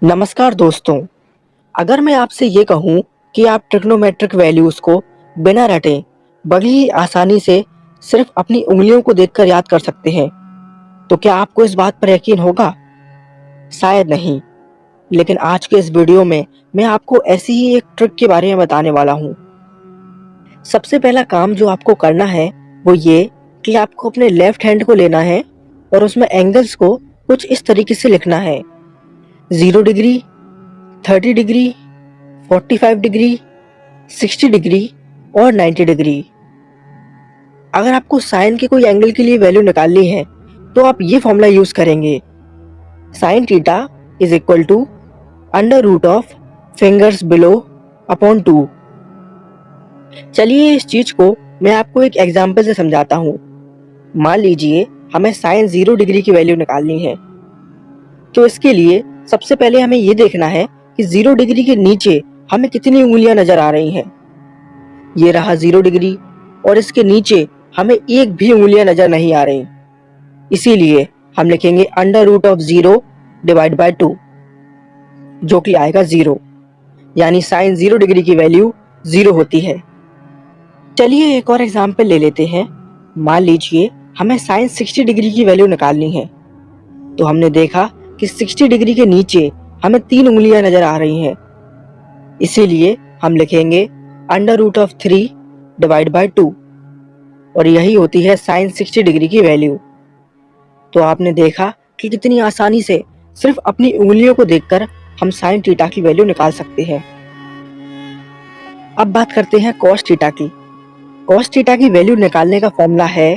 नमस्कार दोस्तों। अगर मैं आपसे ये कहूँ कि आप ट्रिग्नोमेट्रिक वैल्यूज़ को बिना रटे बड़ी ही आसानी से सिर्फ अपनी उंगलियों को देखकर याद कर सकते हैं, तो क्या आपको इस बात पर यकीन होगा? शायद नहीं। लेकिन आज के इस वीडियो में मैं आपको ऐसी ही एक ट्रिक के बारे में बताने वाला हूँ। सबसे पहला काम जो आपको करना है वो ये कि आपको अपने लेफ्ट हैंड को लेना है और उसमें एंगल्स को कुछ इस तरीके से लिखना है। 0 डिग्री, 30 डिग्री, 45 डिग्री, 60 डिग्री और 90 डिग्री। अगर आपको साइन के कोई एंगल के लिए वैल्यू निकालनी है तो आप ये फॉर्मूला यूज करेंगे। Sine theta is equal to under root of fingers below upon 2। चलिए इस चीज को मैं आपको एक एग्जांपल से समझाता हूँ। मान लीजिए हमें साइन 0 डिग्री की वैल्यू निकालनी है, तो इसके लिए सबसे पहले हमें ये देखना है कि 0 डिग्री के नीचे हमें कितनी उंगलियां नजर आ रही हैं। ये रहा 0 डिग्री और इसके नीचे हमें एक भी उंगलियां नजर नहीं आ रही। इसीलिए हम लिखेंगे under root of 0 divide by 2, जो कि आएगा 0, यानी साइन 0 डिग्री की वैल्यू 0 होती है। चलिए एक और एग्जाम्पल ले लेते हैं। मान लीजिए हमें साइन 60 डिग्री की वैल्यू निकालनी है, तो हमने देखा कि 60 डिग्री के नीचे हमें 3 उंगलियां नजर आ रही हैं। इसीलिए हम लिखेंगे under root of 3 divide by 2, और यही होती है साइन 60 डिग्री की वैल्यू। तो आपने देखा कि कितनी आसानी से सिर्फ अपनी उंगलियों को देखकर हम साइन थीटा की वैल्यू निकाल सकते हैं। अब बात करते हैं कॉस थीटा की। कॉस थीटा की वैल्यू निकालने का फॉर्मूला है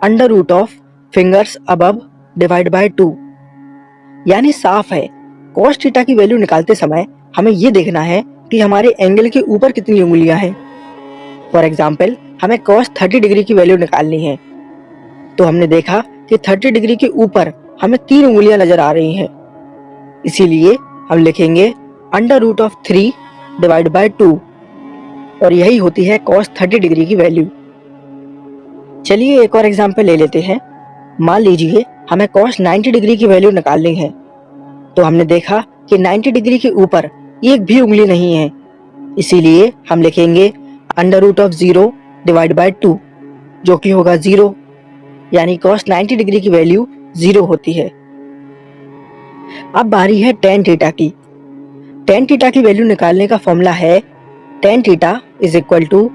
under root of fingers above divide by 2। यानी साफ है, कॉस थीटा की वैल्यू निकालते समय हमें ये देखना है कि हमारे एंगल के ऊपर कितनी उंगलियां हैं। फॉर एग्जाम्पल हमें कॉस 30 डिग्री की वैल्यू निकालनी है, तो हमने देखा कि 30 डिग्री के ऊपर हमें 3 उंगलियां नजर आ रही हैं। इसीलिए हम लिखेंगे under root of 3 divide by 2, और यही होती है कॉस 30 डिग्री की वैल्यू। चलिए एक और एग्जाम्पल ले लेते हैं। मान लीजिए हमें कॉस 90 डिग्री की वैल्यू निकालनी है, तो हमने देखा कि 90 डिग्री के ऊपर एक भी उंगली नहीं है। इसीलिए हम लिखेंगे under root of 0 divide by 2, जो कि होगा 0, यानी कॉस 90 डिग्री की वैल्यू 0 होती है। अब बारी है टेन थीटा की। टेन थीटा की वैल्यू निकालने का फॉर्मूला है tan theta is equal to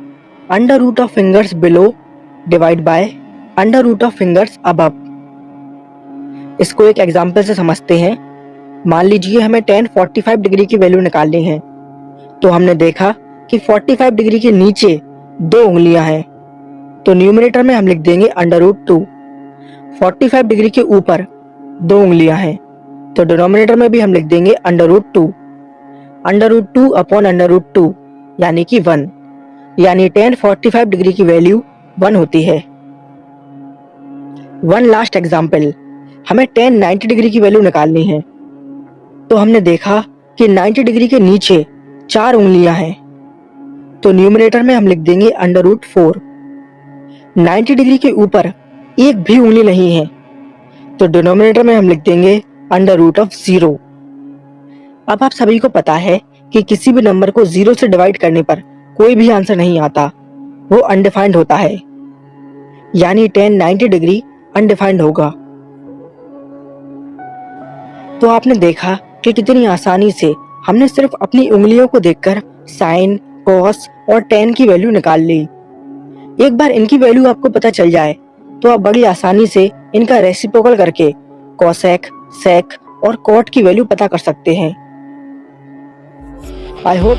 under root of fingers below divide by under root of fingers above. इसको एक एग्जांपल से समझते हैं। मान लीजिए हमें टेन 45 डिग्री की वैल्यू निकालनी है, तो हमने देखा कि 45 डिग्री के नीचे 2 उंगलियां हैं, तो न्यूमरेटर में हम लिख देंगे अंडर रूट 2। 45 डिग्री के ऊपर 2 उंगलियां हैं, तो डिनोमिनेटर में भी हम लिख देंगे under root 2। Under root 2 upon under root 2 यानी कि 1, यानी टेन 45 डिग्री की वैल्यू 1 होती है। वन लास्ट एग्जाम्पल, हमें टेन 90 डिग्री की वैल्यू निकालनी है, तो हमने देखा कि 90 डिग्री के नीचे 4 उंगलियां हैं, तो न्यूमरेटर में हम लिख देंगे अंडर रूट 4। 90 डिग्री के ऊपर एक भी उंगली नहीं है, तो डिनोमिनेटर में हम लिख देंगे अंडर रूट ऑफ 0। अब आप सभी को पता है कि किसी भी नंबर को 0 से डिवाइड करने पर कोई भी आंसर नहीं आता, वो अनडिफाइंड होता है, यानी टेन 90 डिग्री अनडिफाइंड होगा। तो आपने देखा कि कितनी आसानी से हमने सिर्फ अपनी उंगलियों को देखकर साइन, कॉस और टेन की वैल्यू निकाल ली। एक बार इनकी वैल्यू आपको पता चल जाए तो आप बड़ी आसानी से इनका रेसिप्रोकल करके कॉसेक, सेक और कॉट की वैल्यू पता कर सकते हैं। I hope